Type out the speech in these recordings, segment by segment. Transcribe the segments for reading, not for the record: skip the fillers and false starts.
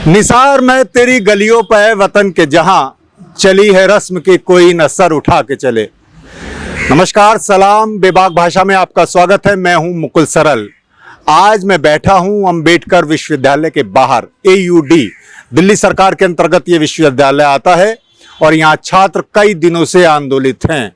निसार में तेरी गलियों पे वतन के जहां चली है रस्म की कोई न सर उठा के चले। नमस्कार, सलाम, बेबाक भाषा में आपका स्वागत है। मैं हूं मुकुल सरल। आज मैं बैठा हूं अंबेडकर विश्वविद्यालय के बाहर। AUD दिल्ली सरकार के अंतर्गत ये विश्वविद्यालय आता है और यहाँ छात्र कई दिनों से आंदोलित हैं।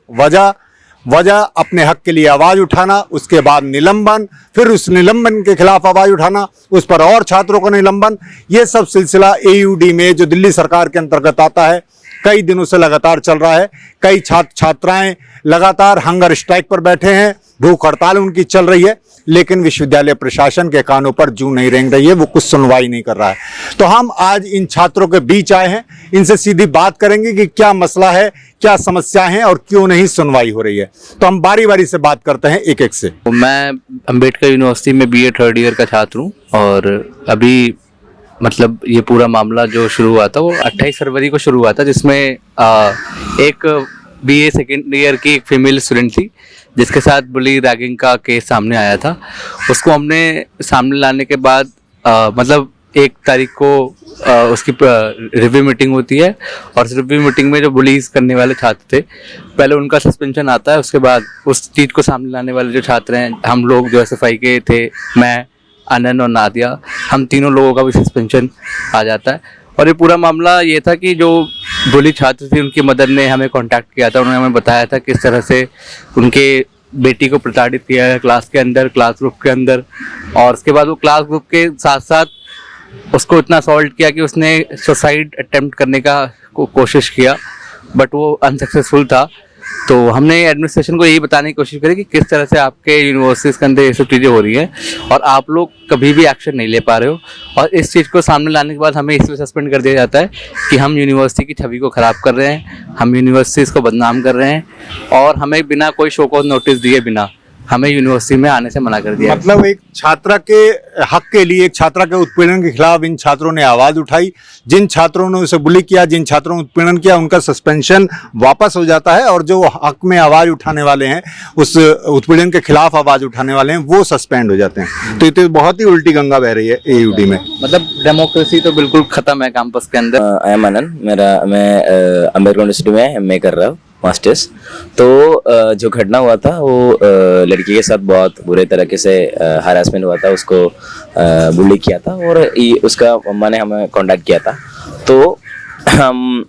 वजह अपने हक के लिए आवाज उठाना, उसके बाद निलंबन, फिर उस निलंबन के खिलाफ आवाज उठाना, उस पर और छात्रों का निलंबन। ये सब सिलसिला AUD में जो दिल्ली सरकार के अंतर्गत आता है कई दिनों से लगातार चल रहा है। कई छात्र छात्राएं लगातार हंगर स्ट्राइक पर बैठे हैं, भूख हड़ताल उनकी चल रही है, लेकिन विश्वविद्यालय प्रशासन के कानों पर जूं नहीं रेंग रही है, वो कुछ सुनवाई नहीं कर रहा है। तो हम आज इन छात्रों के बीच आए हैं, इनसे सीधी बात करेंगे कि क्या मसला है, क्या समस्या है और क्यों नहीं सुनवाई हो रही है। तो हम बारी बारी से बात करते हैं एक एक से। मैं अंबेडकर यूनिवर्सिटी में BA थर्ड ईयर का छात्र हूँ और अभी मतलब ये पूरा मामला जो शुरू हुआ था वो 28 फरवरी को शुरू हुआ था, जिसमें एक BA सेकेंड ईयर की एक फीमेल स्टूडेंट थी जिसके साथ बुली रैगिंग का केस सामने आया था। उसको हमने सामने लाने के बाद मतलब 1 तारीख को उसकी रिव्यू मीटिंग होती है और उस रिव्यू मीटिंग में जो बुलीज करने वाले छात्र थे पहले उनका सस्पेंशन आता है। उसके बाद उस चीज़ को सामने लाने वाले जो छात्र हैं, हम लोग जो SFI के थे, मैं, आनंद और नादिया, हम तीनों लोगों का भी सस्पेंशन आ जाता है। और ये पूरा मामला ये था कि जो बुली छात्र थी उनकी मदर ने हमें कांटेक्ट किया था। उन्होंने हमें बताया था किस तरह से उनके बेटी को प्रताड़ित किया है क्लास के अंदर, क्लास ग्रुप के अंदर, और उसके बाद वो क्लास ग्रुप के साथ साथ उसको इतना असॉल्ट किया कि उसने सुसाइड अटेम्प्ट करने का कोशिश किया, बट वो अनसक्सेसफुल था। तो हमने एडमिनिस्ट्रेशन को यही बताने की कोशिश करी कि किस तरह से आपके यूनिवर्सिटीज़ के अंदर ये सब चीज़ें हो रही हैं और आप लोग कभी भी एक्शन नहीं ले पा रहे हो। और इस चीज़ को सामने लाने के बाद हमें इसलिए सस्पेंड कर दिया जाता है कि हम यूनिवर्सिटी की छवि को ख़राब कर रहे हैं, हम यूनिवर्सिटीज़ को बदनाम कर रहे हैं और हमें बिना कोई शो कॉज नोटिस दिए बिना हमें यूनिवर्सिटी में आने से मना कर दिया। मतलब एक छात्रा के हक के लिए, एक छात्रा के उत्पीड़न के खिलाफ इन छात्रों ने आवाज उठाई। जिन छात्रों ने उसे बुली किया, जिन छात्रों ने उत्पीड़न किया, उनका सस्पेंशन वापस हो जाता है और जो हक में आवाज उठाने वाले हैं, उस उत्पीड़न के खिलाफ आवाज उठाने वाले हैं, वो सस्पेंड हो जाते हैं। तो ये तो बहुत ही उल्टी गंगा बह रही है AUD में। मतलब डेमोक्रेसी तो बिल्कुल खत्म है कैंपस के अंदर। आई एम आनंद, मैं अंबेडकर यूनिवर्सिटी में MA कर रहा हूँ, मास्टर्स। तो जो घटना हुआ था वो लड़की के साथ बहुत बुरे तरीके से हरासमेंट हुआ था, उसको बुली किया था और उसका मम्मा ने हमें कांटेक्ट किया था। तो हम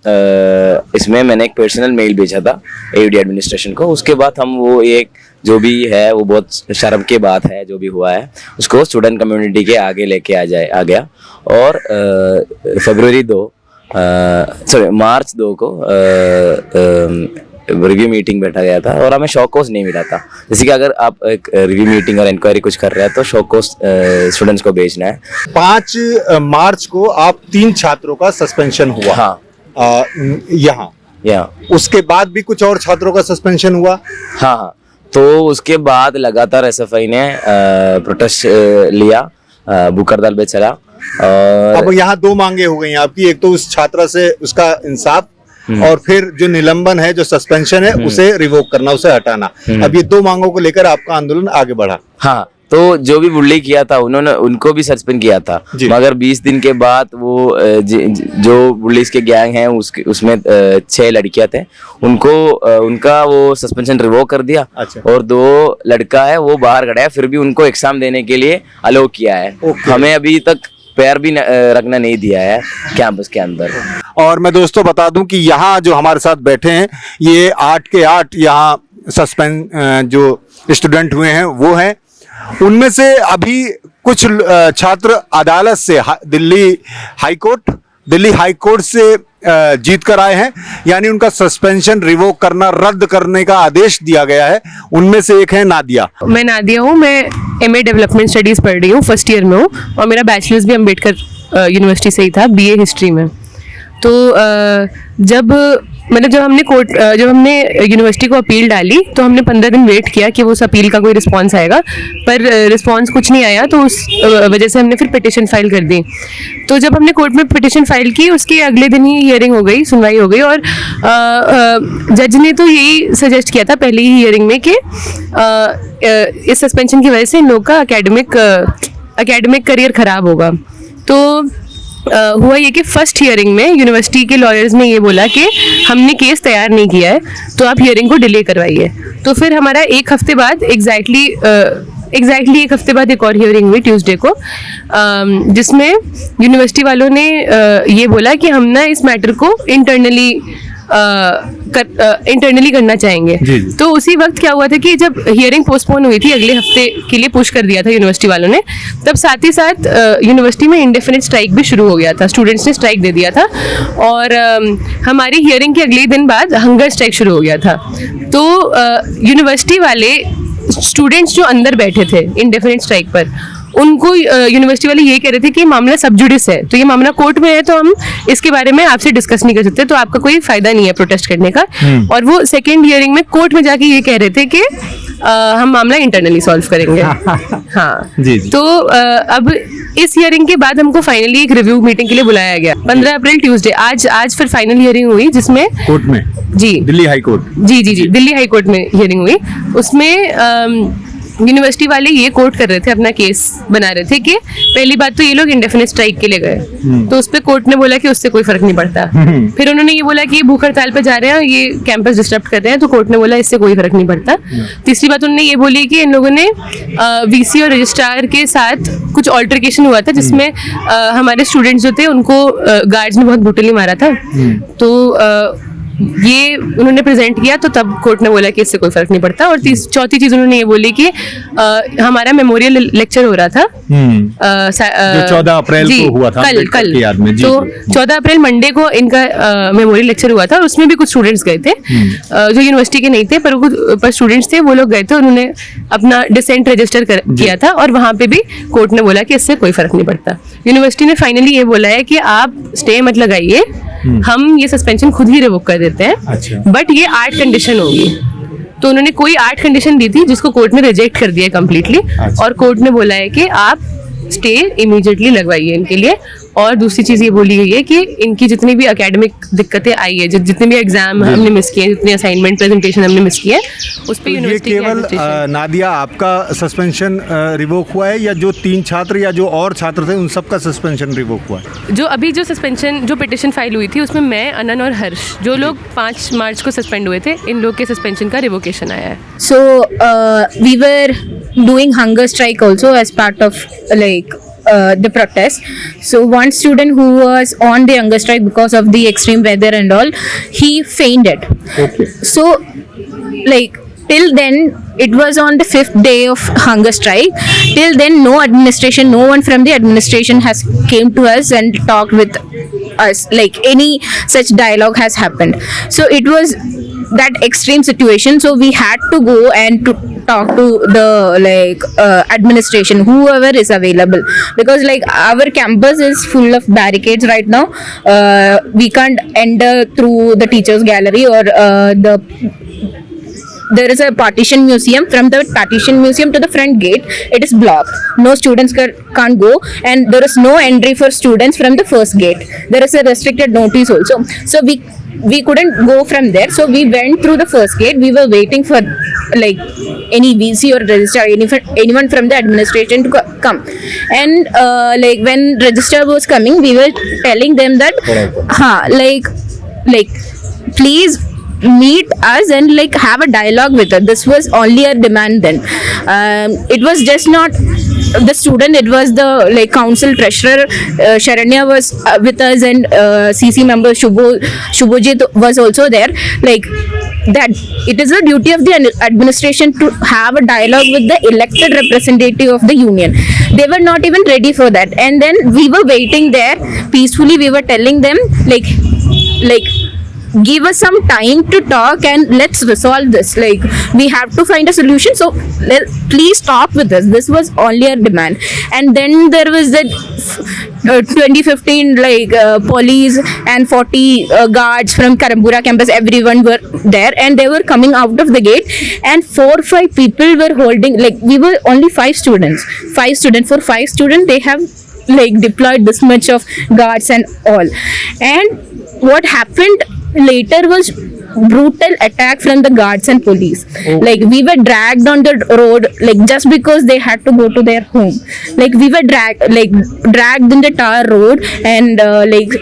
इसमें मैंने एक पर्सनल मेल भेजा था AUD एडमिनिस्ट्रेशन को। उसके बाद हम वो एक जो भी है वो बहुत शर्म की बात है, जो भी हुआ है उसको स्टूडेंट कम्युनिटी के आगे लेके आ गया और मार्च 2 को रिव्यू मीटिंग बैठा गया था और हमें शो कॉज नहीं मिला था। जैसे कि अगर आप एक रिव्यू मीटिंग और इंक्वायरी कुछ कर रहे हैं तो शो कॉज स्टूडेंट्स को भेजना है। 5 मार्च को आप 3 छात्रों का सस्पेंशन हुआ। हाँ, यहाँ उसके बाद भी कुछ और छात्रों का सस्पेंशन हुआ। हाँ, तो उसके बाद लगातार SFI ने प्रोटेस्ट लिया, भूख हड़ताल पे चला। और अब यहाँ 2 मांगे हो गई हैं आपकी। एक तो उस छात्रा से उसका इंसाफ और फिर जो निलंबन है, जो सस्पेंशन है, उसे रिवोक करना, उसे हटाना। अब ये 2 मांगों को लेकर आपका आंदोलन आगे बढ़ा। हाँ, तो जो भी बुली किया था उनको भी सस्पेंड किया था, मगर 20 दिन के बाद वो जो बुलीज के गैंग है उसमें 6 लड़कियां थे, उनका वो सस्पेंशन रिवोक कर दिया। अच्छा। और 2 लड़का है वो बाहर खड़ा है, फिर भी उनको एग्जाम देने के लिए अलाउ किया है। हमें अभी तक पैर भी रखना नहीं दिया है कैंपस के अंदर। और मैं दोस्तों बता दूं कि यहाँ जो हमारे साथ बैठे हैं ये 8 के 8 यहाँ सस्पेंड जो स्टूडेंट हुए हैं वो हैं। उनमें से अभी कुछ छात्र अदालत से दिल्ली हाई कोर्ट से जीत कर आए हैं, यानी उनका सस्पेंशन रिवोक करना, रद्द करने का आदेश दिया गया है। उनमें से एक है नादिया। मैं नादिया हूँ, मैं MA डेवलपमेंट स्टडीज़ पढ़ रही हूँ, फर्स्ट ईयर में हूँ और मेरा बैचलर्स भी अंबेडकर यूनिवर्सिटी से ही था, BA हिस्ट्री में। तो जब हमने यूनिवर्सिटी को अपील डाली तो हमने 15 दिन वेट किया कि वो उस अपील का कोई रिस्पांस आएगा, पर रिस्पांस कुछ नहीं आया। तो उस वजह से हमने फिर पिटिशन फाइल कर दी। तो जब हमने कोर्ट में पिटिशन फाइल की उसके अगले दिन ही हियरिंग हो गई, सुनवाई हो गई और जज ने तो यही सजेस्ट किया था पहले ही हियरिंग में कि इस सस्पेंशन की वजह से इन लोग का एकेडमिक करियर ख़राब होगा। तो हुआ ये कि फर्स्ट हियरिंग में यूनिवर्सिटी के लॉयर्स ने ये बोला कि हमने केस तैयार नहीं किया है, तो आप हियरिंग को डिले करवाइए। तो फिर हमारा एक हफ्ते बाद एग्जैक्टली एक हफ्ते बाद एक और हियरिंग हुई ट्यूसडे को, जिसमें यूनिवर्सिटी वालों ने ये बोला कि हम ना इस मैटर को इंटरनली करना चाहेंगे। जी, जी। तो उसी वक्त क्या हुआ था कि जब हियरिंग पोस्टपोन हुई थी, अगले हफ्ते के लिए पुश कर दिया था यूनिवर्सिटी वालों ने, तब साथ ही साथ यूनिवर्सिटी में इंडेफिनिट स्ट्राइक भी शुरू हो गया था। स्टूडेंट्स ने स्ट्राइक दे दिया था और हमारी हियरिंग के अगले दिन बाद हंगर स्ट्राइक शुरू हो गया था। तो यूनिवर्सिटी वाले स्टूडेंट्स जो अंदर बैठे थे इंडेफिनिट स्ट्राइक पर, उनको यूनिवर्सिटी वाले ये कह रहे थे कि मामला सब जुडिस है, तो ये मामला कोर्ट में है, तो हम इसके बारे में आपसे डिस्कस नहीं कर सकते, तो आपका कोई फायदा नहीं है प्रोटेस्ट करने का। और वो सेकेंड हियरिंग में कोर्ट में जाके ये कह रहे थे कि हम मामला इंटरनली सॉल्व करेंगे। हाँ जी, जी। तो अब इस हियरिंग के बाद हमको फाइनली एक रिव्यू मीटिंग के लिए बुलाया गया 15 अप्रैल ट्यूसडे। आज फिर फाइनल हियरिंग हुई, जिसमें कोर्ट में, जी दिल्ली हाई कोर्ट। जी दिल्ली हाई कोर्ट में हियरिंग हुई। उसमें यूनिवर्सिटी वाले ये कोर्ट कर रहे थे, अपना केस बना रहे थे कि पहली बात तो ये लोग इंडेफिनिट स्ट्राइक के लिए गए, तो उस पर कोर्ट ने बोला कि उससे कोई फर्क नहीं पड़ता। फिर उन्होंने ये बोला कि ये भूख हड़ताल पे जा रहे हैं, ये कैंपस डिस्टर्ब कर रहे हैं, तो कोर्ट ने बोला इससे कोई फर्क नहीं पड़ता। तीसरी बात उन्होंने ये बोली कि इन लोगों ने वीसी और रजिस्ट्रार के साथ कुछ ऑल्टरकेशन हुआ था, जिसमें हमारे स्टूडेंट्स जो थे उनको गार्ड्स ने बहुत ब्रूटली मारा था। तो ये उन्होंने प्रेजेंट किया, तो तब कोर्ट ने बोला कि इससे कोई फर्क नहीं पड़ता। और चौथी चीज उन्होंने ये बोली कि हमारा मेमोरियल लेक्चर हो रहा था जो 14 अप्रैल को हुआ था कल की याद में। जी, तो जी। 14 अप्रैल मंडे को इनका मेमोरियल लेक्चर हुआ था, और उसमें भी कुछ स्टूडेंट्स गए थे जो यूनिवर्सिटी के नहीं थे, पर स्टूडेंट्स थे, वो लोग गए थे। उन्होंने अपना डिसेंट रजिस्टर किया था, और वहां पे भी कोर्ट ने बोला कि इससे कोई फर्क नहीं पड़ता। यूनिवर्सिटी ने फाइनली ये बोला है कि आप स्टे मत लगाइए, हम ये सस्पेंशन खुद ही रिवोक कर देते हैं, अच्छा। बट ये 8 कंडीशन होगी। तो उन्होंने कोई 8 कंडीशन दी थी, जिसको कोर्ट ने रिजेक्ट कर दिया कंप्लीटली। अच्छा। और कोर्ट ने बोला है कि आप स्टे इमीडिएटली लगवाइए इनके लिए। और दूसरी चीज ये बोली गई है कि इनकी जितनी भी एकेडमिक दिक्कतें आई है, जितने भी एग्जाम हमने मिस किए, जितने असाइनमेंट प्रेजेंटेशन हमने मिस किए, उस पर ये यूनिवर्सिटी केवल नादिया आपका सस्पेंशन रिवोक हुआ है, या जो 3 छात्र या जो और छात्र थे उन सबका सस्पेंशन रिवोक हुआ है? जो अभी जो सस्पेंशन जो पिटिशन फाइल हुई थी, उसमें मैं, अनन और हर्ष, जो लोग 5 मार्च को सस्पेंड हुए थे, इन लोग के सस्पेंशन का रिवोकेशन आया है। So we were doing hunger strike also as part of the protest. So one student who was on the hunger strike because of the extreme weather and all, he fainted. Okay. So till then it was on the 5th day of hunger strike. Till then no one from the administration has came to us and talked with us, like any such dialogue has happened. So it was that extreme situation, so we had to go and to talk to the administration, whoever is available, because our campus is full of barricades right now. We can't enter through the teachers gallery, or there is a partition museum. From the partition museum to the front gate, it is blocked. No students can't go, and there is no entry for students from the first gate. There is a restricted notice also, so we couldn't go from there. So we went through the first gate. We were waiting for any VC or registrar, anyone from the administration to come. And when registrar was coming, we were telling them that please meet us and have a dialogue with us. This was only a demand then. It was just not the student, it was the council treasurer Sharanya was with us, and CC member Shubhojit was also there. That it is the duty of the administration to have a dialogue with the elected representative of the union. They were not even ready for that, and then we were waiting there peacefully. We were telling them give us some time to talk and let's resolve this. We have to find a solution, so please talk with us. This was only a demand. And then there was the 2015 police and 40 guards from Karambura campus. Everyone were there, and they were coming out of the gate, and 4 or 5 people were holding, we were only 5 students. For 5 students they have deployed this much of guards and all. And what happened later was brutal attack from the guards and police. Like we were dragged on the road, like just because they had to go to their home. Like we were dragged in the tar road, and like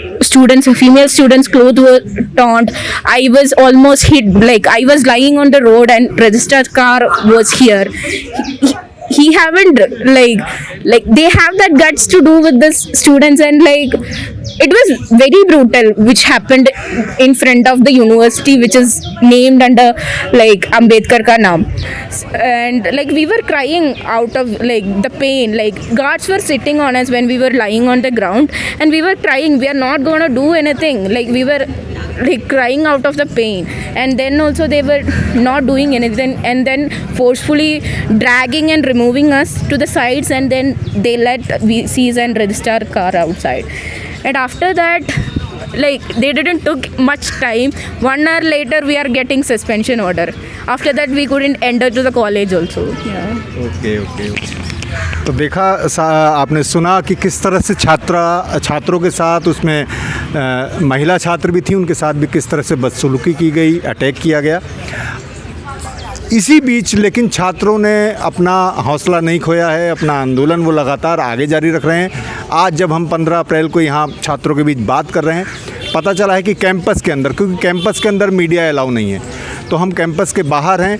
female students' clothes were torn. I was almost hit. Like I was lying on the road, and registered car was here. He haven't like they have that guts to do with the students, and like it was very brutal which happened in front of the university, which is named under like Ambedkar ka naam. And like we were crying out of like the pain. Like guards were sitting on us when we were lying on the ground, and we were crying, we are not going to do anything. Like we were like crying out of the pain, and then also they were not doing anything, and then forcefully dragging and removing us to the sides, and then they let VCs and registrar car outside. And after that, like they didn't took much time. 1 hour later we are getting suspension order. After that we couldn't enter to the college also. Okay okay तो देखा आपने सुना कि किस तरह से छात्रों के साथ उसमें महिला छात्र भी थी, उनके साथ भी किस तरह से बदसलूकी की गई, अटैक किया गया। इसी बीच लेकिन छात्रों ने अपना हौसला नहीं खोया है, अपना आंदोलन वो लगातार आगे जारी रख रहे हैं। आज जब हम 15 अप्रैल को यहाँ छात्रों के बीच बात कर रहे हैं, पता चला है कि कैंपस के अंदर, क्योंकि कैंपस के अंदर मीडिया अलाउ नहीं है, तो हम कैंपस के बाहर हैं।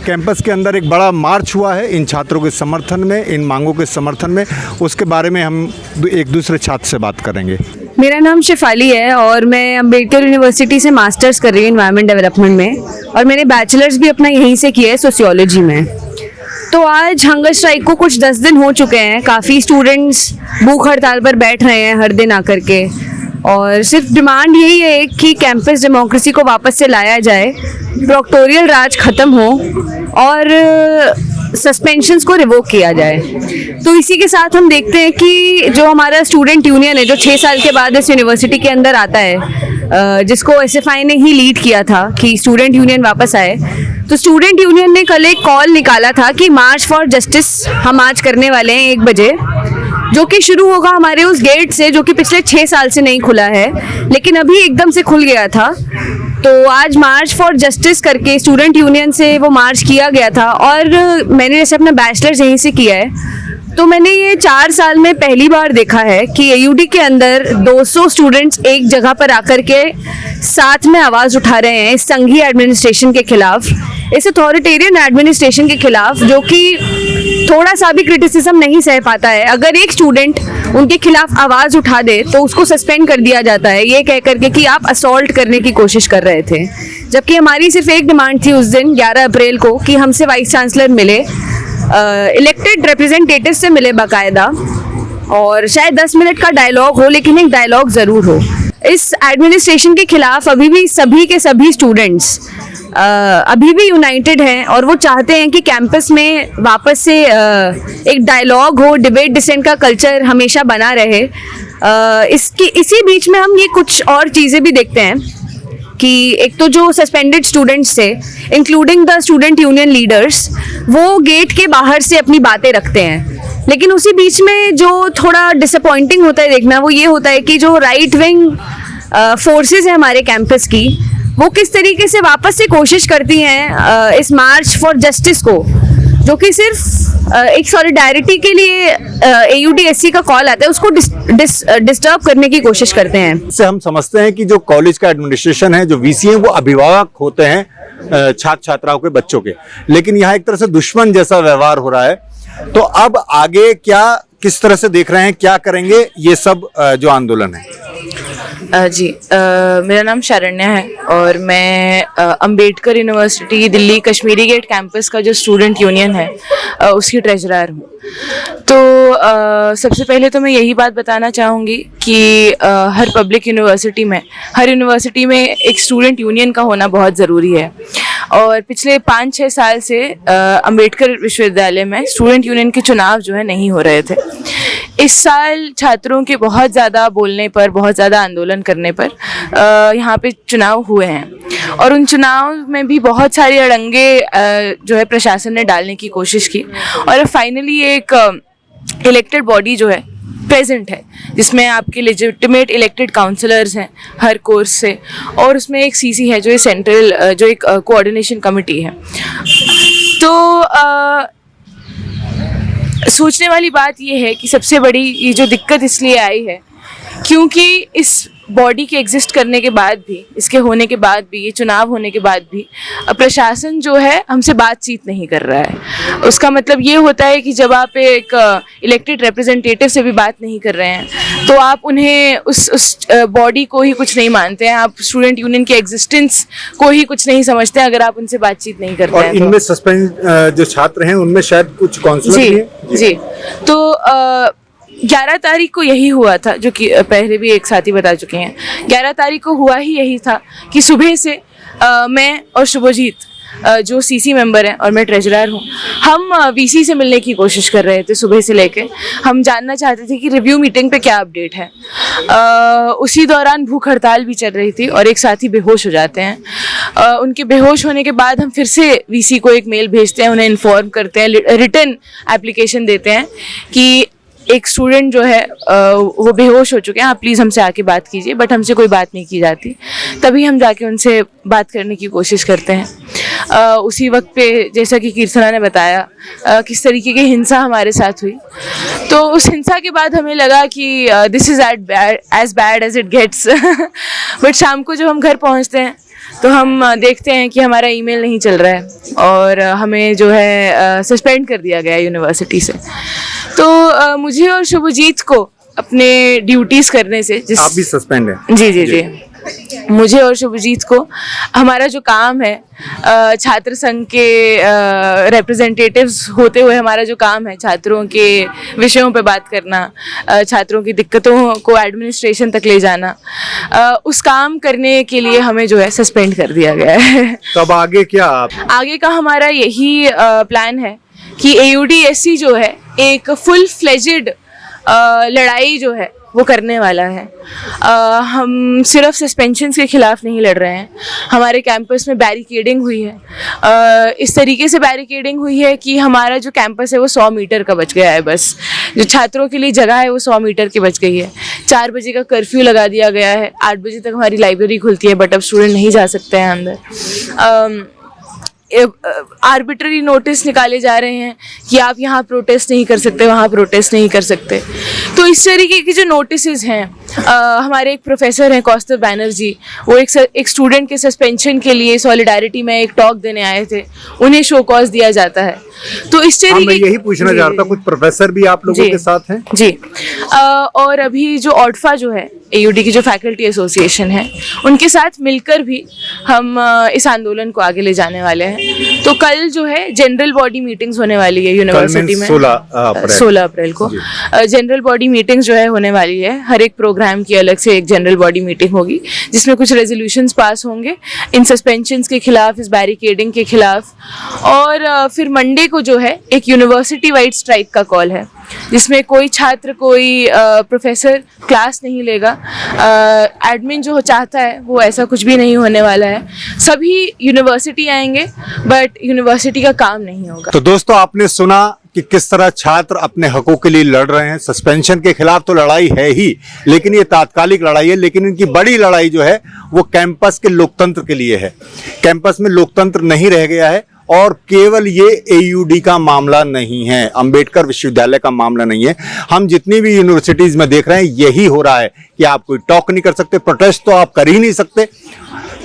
कैंपस के अंदर एक बड़ा मार्च हुआ है इन छात्रों के समर्थन में, इन मांगों के समर्थन में। उसके बारे में हम एक दूसरे छात्र से बात करेंगे। मेरा नाम शिफाली है और मैं अम्बेडकर यूनिवर्सिटी से मास्टर्स कर रही हूँ एनवायरनमेंट डेवलपमेंट में, और मैंने बैचलर्स भी अपना यहीं से किया है सोशियोलॉजी में। तो आज हंगर स्ट्राइक को कुछ 10 दिन हो चुके हैं। काफ़ी स्टूडेंट्स भूख हड़ताल पर बैठ रहे हैं हर दिन आकर के, और सिर्फ डिमांड यही है कि कैंपस डेमोक्रेसी को वापस से लाया जाए, प्रोक्टोरियल राज ख़त्म हो और सस्पेंशंस को रिवोक किया जाए। तो इसी के साथ हम देखते हैं कि जो हमारा स्टूडेंट यूनियन है, जो 6 साल के बाद इस यूनिवर्सिटी के अंदर आता है, जिसको SFI ने ही लीड किया था कि स्टूडेंट यूनियन वापस आए, तो स्टूडेंट यूनियन ने कल एक कॉल निकाला था कि मार्च फॉर जस्टिस हम आज करने वाले हैं 1 बजे, जो कि शुरू होगा हमारे उस गेट से जो कि पिछले 6 साल से नहीं खुला है, लेकिन अभी एकदम से खुल गया था। तो आज मार्च फॉर जस्टिस करके स्टूडेंट यूनियन से वो मार्च किया गया था। और मैंने जैसे अपना बैचलर्स यहीं से किया है, तो मैंने ये 4 साल में पहली बार देखा है कि AUD के अंदर 200 स्टूडेंट्स एक जगह पर आकर के साथ में आवाज़ उठा रहे हैं इस संघीय एडमिनिस्ट्रेशन के खिलाफ, इस अथॉरिटेरियन एडमिनिस्ट्रेशन के खिलाफ, जो कि थोड़ा सा भी क्रिटिसिज्म नहीं सह पाता है। अगर एक स्टूडेंट उनके खिलाफ आवाज़ उठा दे तो उसको सस्पेंड कर दिया जाता है, ये कह करके कि आप असॉल्ट करने की कोशिश कर रहे थे। जबकि हमारी सिर्फ एक डिमांड थी उस दिन 11 अप्रैल को कि हमसे वाइस चांसलर मिले, इलेक्टेड रिप्रेजेंटेटिव से मिले बाकायदा, और शायद 10 मिनट का डायलॉग हो, लेकिन एक डायलॉग ज़रूर हो। इस एडमिनिस्ट्रेशन के खिलाफ अभी भी सभी के सभी स्टूडेंट्स अभी भी यूनाइटेड हैं, और वो चाहते हैं कि कैंपस में वापस से एक डायलॉग हो, डिबेट डिसेंट का कल्चर हमेशा बना रहे। इसी बीच में हम ये कुछ और चीज़ें भी देखते हैं कि एक तो जो सस्पेंडेड स्टूडेंट्स थे, including the student union leaders, वो गेट के बाहर से अपनी बातें रखते हैं, लेकिन उसी बीच में जो थोड़ा डिसअपॉइंटिंग होता है देखना, वो ये होता है कि जो राइट विंग फोर्सेस हैं हमारे कैंपस की, वो किस तरीके से वापस से कोशिश करती हैं इस मार्च फॉर जस्टिस को, जो कि सिर्फ एक सॉलिडारिटी के लिए AUD-SC का कॉल आता है, उसको डिस्टर्ब करने की कोशिश करते हैं। इससे हम समझते हैं कि जो कॉलेज का एडमिनिस्ट्रेशन है, जो VC हैं, वो अभिभावक होते हैं छात्र छात्राओं के, बच्चों के, लेकिन यहाँ एक तरह से दुश्मन जैसा व्यवहार हो रहा है। तो अब आगे क्या, किस तरह से देख रहे हैं, क्या करेंगे ये सब जो आंदोलन है? जी, मेरा नाम शरण्या है और मैं Ambedkar University Delhi Kashmere Gate campus का जो स्टूडेंट यूनियन है उसकी ट्रेजरर हूँ। तो सबसे पहले तो मैं यही बात बताना चाहूँगी कि हर पब्लिक यूनिवर्सिटी में, हर यूनिवर्सिटी में एक स्टूडेंट यूनियन का होना बहुत ज़रूरी है। और पिछले 5-6 साल से अंबेडकर विश्वविद्यालय में स्टूडेंट यूनियन के चुनाव जो है नहीं हो रहे थे। इस साल छात्रों के बहुत ज़्यादा बोलने पर, बहुत ज़्यादा आंदोलन करने पर यहाँ पे चुनाव हुए हैं, और उन चुनाव में भी बहुत सारी अड़ंगे जो है प्रशासन ने डालने की कोशिश की, और फाइनली एक इलेक्टेड बॉडी जो है प्रेजेंट है, जिसमें आपके लेजिटिमेट इलेक्टेड काउंसलर्स हैं हर कोर्स से, और उसमें एक सीसी है जो ये सेंट्रल जो एक कोऑर्डिनेशन कमेटी है। तो सोचने वाली बात ये है कि सबसे बड़ी ये जो दिक्कत इसलिए आई है क्योंकि इस बॉडी के एग्जिस्ट करने के बाद भी, इसके होने के बाद भी, ये चुनाव होने के बाद भी प्रशासन जो है हमसे बातचीत नहीं कर रहा है। उसका मतलब ये होता है कि जब आप एक इलेक्टेड रिप्रेजेंटेटिव से भी बात नहीं कर रहे हैं तो आप उन्हें उस बॉडी को ही कुछ नहीं मानते हैं, आप स्टूडेंट यूनियन के एग्जिस्टेंस को ही कुछ नहीं समझते हैं अगर आप उनसे बातचीत नहीं करते और हैं। इनमें सस्पेंड जो छात्र हैं उनमें शायद कुछ काउंसलर भी हैं। जी। तो 11 तारीख को यही हुआ था, जो कि पहले भी एक साथी बता चुके हैं। 11 तारीख को हुआ ही यही था कि सुबह से मैं और शुभजीत जो सीसी मेंबर हैं और मैं ट्रेजरर हूँ, हम वीसी से मिलने की कोशिश कर रहे थे सुबह से लेके। हम जानना चाहते थे कि रिव्यू मीटिंग पे क्या अपडेट है। उसी दौरान भूख हड़ताल भी चल रही थी और एक साथी बेहोश हो जाते हैं। उनके बेहोश होने के बाद हम फिर से वीसी को एक मेल भेजते हैं, उन्हें इन्फॉर्म करते हैं, रिटन एप्लीकेशन देते हैं कि एक स्टूडेंट जो है वो बेहोश हो चुके हैं, आप प्लीज़ हमसे आके बात कीजिए। बट हमसे कोई बात नहीं की जाती। तभी हम जाके उनसे बात करने की कोशिश करते हैं। उसी वक्त पे जैसा कि कीर्तना ने बताया किस तरीके की हिंसा हमारे साथ हुई, तो उस हिंसा के बाद हमें लगा कि this is as bad as it gets. But शाम को जब हम घर पहुंचते हैं तो हम देखते हैं कि हमारा ईमेल नहीं चल रहा है और हमें जो है सस्पेंड कर दिया गया यूनिवर्सिटी से। तो मुझे और शुभजीत को अपने ड्यूटीज़ करने से, आप भी सस्पेंड हैं? जी, मुझे और शुभजीत को हमारा जो काम है छात्र संघ के रिप्रेजेंटेटिव्स होते हुए हमारा जो काम है छात्रों के विषयों पे बात करना, छात्रों की दिक्कतों को एडमिनिस्ट्रेशन तक ले जाना, उस काम करने के लिए हमें जो है सस्पेंड कर दिया गया है। तो अब आगे क्या? आगे का हमारा यही प्लान है कि AUDSC जो है एक फुल फ्लेजेड लड़ाई जो है वो करने वाला है। हम सिर्फ सस्पेंशन के खिलाफ नहीं लड़ रहे हैं, हमारे कैंपस में बैरिकेडिंग हुई है। इस तरीके से बैरिकेडिंग हुई है कि हमारा जो कैंपस है वो 100 मीटर का बच गया है, बस जो छात्रों के लिए जगह है वो 100 मीटर की बच गई है। 4 बजे का कर्फ्यू लगा दिया गया है, 8 बजे तक हमारी लाइब्रेरी खुलती है, बट अब स्टूडेंट नहीं जा सकते हैं अंदर। आर्बिट्ररी नोटिस निकाले जा रहे हैं कि आप यहाँ प्रोटेस्ट नहीं कर सकते, वहाँ प्रोटेस्ट नहीं कर सकते। तो इस तरीके की जो नोटिसेस हैं, हमारे एक प्रोफेसर हैं कौस्तुभ बैनर्जी, वो एक स्टूडेंट के सस्पेंशन के लिए सॉलिडारिटी में एक टॉक देने आए थे, उन्हें शो कॉज दिया जाता है। तो इस तरीके मैं यही पूछना चाह रहा था, कुछ प्रोफेसर भी आप लोगों के साथ हैं? जी। और अभी जो ऑडफा जो है AUD की जो फैकल्टी एसोसिएशन है, उनके साथ मिलकर भी हम इस आंदोलन को आगे ले जाने वाले हैं। तो कल जो है जनरल बॉडी मीटिंग्स होने वाली है यूनिवर्सिटी में, 16 अप्रैल को जनरल बॉडी मीटिंग्स जो है होने वाली है। हर एक प्रोग्राम की अलग से एक जनरल बॉडी मीटिंग होगी जिसमें कुछ रेजोल्यूशंस पास होंगे इन सस्पेंशंस के खिलाफ, इस बैरिकेडिंग के खिलाफ। और फिर मंडे को जो है एक यूनिवर्सिटी वाइड स्ट्राइक का कॉल है, जिसमें कोई छात्र, कोई प्रोफेसर क्लास नहीं लेगा। एडमिन जो चाहता है वो ऐसा कुछ भी नहीं होने वाला है। सभी यूनिवर्सिटी आएंगे बट यूनिवर्सिटी का काम नहीं होगा। तो दोस्तों, आपने सुना कि किस तरह छात्र अपने हकों के लिए लड़ रहे हैं। सस्पेंशन के खिलाफ तो लड़ाई है ही, लेकिन ये तात्कालिक लड़ाई है। लेकिन इनकी बड़ी लड़ाई जो है वो कैंपस के लोकतंत्र के लिए है। कैंपस में लोकतंत्र नहीं रह गया है और केवल ये AUD का मामला नहीं है, अंबेडकर विश्वविद्यालय का मामला नहीं है। हम जितनी भी यूनिवर्सिटीज में देख रहे हैं यही हो रहा है कि आप कोई टॉक नहीं कर सकते, प्रोटेस्ट तो आप कर ही नहीं सकते।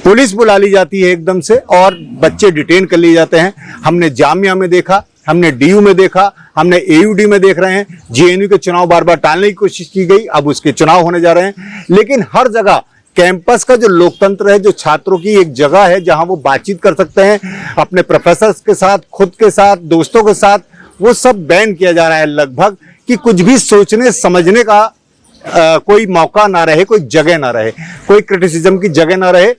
पुलिस बुला ली जाती है एकदम से और बच्चे डिटेन कर लिए जाते हैं। हमने जामिया में देखा, हमने DU में देखा, हमने AUD में देख रहे हैं। GNU के चुनाव बार बार टालने की कोशिश की गई, अब उसके चुनाव होने जा रहे हैं। लेकिन हर जगह कैंपस का जो लोकतंत्र है, जो छात्रों की एक जगह है जहां वो बातचीत कर सकते हैं अपने प्रोफेसर्स के साथ, खुद के साथ, दोस्तों के साथ, वो सब बैन किया जा रहा है लगभग, कि कुछ भी सोचने समझने का कोई मौका ना रहे, कोई जगह ना रहे, कोई क्रिटिसिज्म की जगह ना रहे।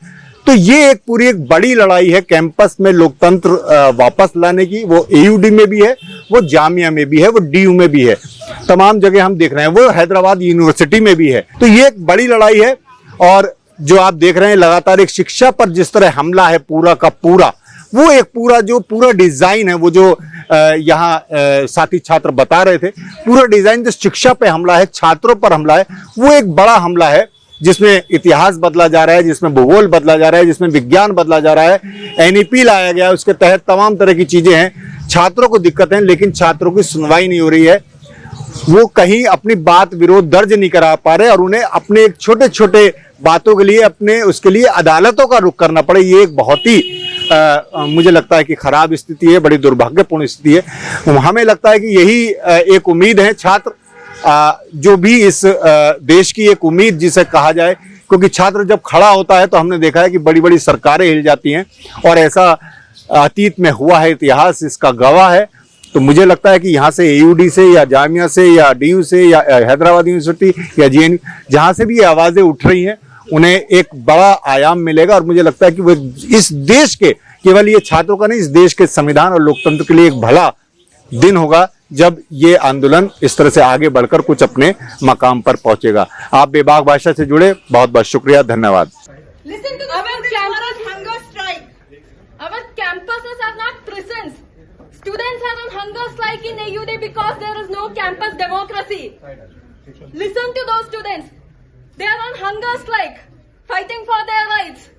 तो ये एक पूरी एक बड़ी लड़ाई है कैंपस में लोकतंत्र वापस लाने की। वो AUD में भी है, वो जामिया में भी है, वो DU में भी है, तमाम जगह हम देख रहे हैं, वो हैदराबाद यूनिवर्सिटी में भी है। तो ये एक बड़ी लड़ाई है। और जो आप देख रहे हैं लगातार एक शिक्षा पर जिस तरह हमला है पूरा का पूरा, वो एक पूरा डिजाइन है, वो जो यहाँ साथी छात्र बता रहे थे, पूरा डिजाइन जो शिक्षा पे हमला है, छात्रों पर हमला है, वो एक बड़ा हमला है जिसमें इतिहास बदला जा रहा है, जिसमें भूगोल बदला जा रहा है, जिसमें विज्ञान बदला जा रहा है, एनईपी लाया गया है, उसके तहत तमाम तरह की चीजें हैं। छात्रों को दिक्कत है, लेकिन छात्रों की सुनवाई नहीं हो रही है, वो कहीं अपनी बात विरोध दर्ज नहीं करा पा रहे और उन्हें अपने छोटे छोटे बातों के लिए उसके लिए अदालतों का रुख करना पड़े। ये एक बहुत ही मुझे लगता है कि खराब स्थिति है, बड़ी दुर्भाग्यपूर्ण स्थिति है। हमें लगता है कि यही एक उम्मीद है, छात्र जो भी इस देश की एक उम्मीद जिसे कहा जाए, क्योंकि छात्र जब खड़ा होता है तो हमने देखा है कि बड़ी बड़ी सरकारें हिल जाती हैं और ऐसा अतीत में हुआ है, इतिहास इसका गवाह है। तो मुझे लगता है कि यहाँ से AUD से या जामिया से या DU से या हैदराबाद यूनिवर्सिटी या JNU, जहाँ से भी ये आवाज़ें उठ रही हैं, उन्हें एक बड़ा आयाम मिलेगा और मुझे लगता है कि वो इस देश के, केवल ये छात्रों का नहीं, इस देश के संविधान और लोकतंत्र के लिए एक भला दिन होगा जब ये आंदोलन इस तरह से आगे बढ़कर कुछ अपने मकाम पर पहुंचेगा। आप बेबाक भाषा से जुड़े, बहुत बहुत शुक्रिया, धन्यवाद। Listen to our campus hunger strike. Our campuses are not prisons. Students are on hunger strike in AUD because there is no campus democracy. Listen to those students. They are on hunger strike, fighting for their rights.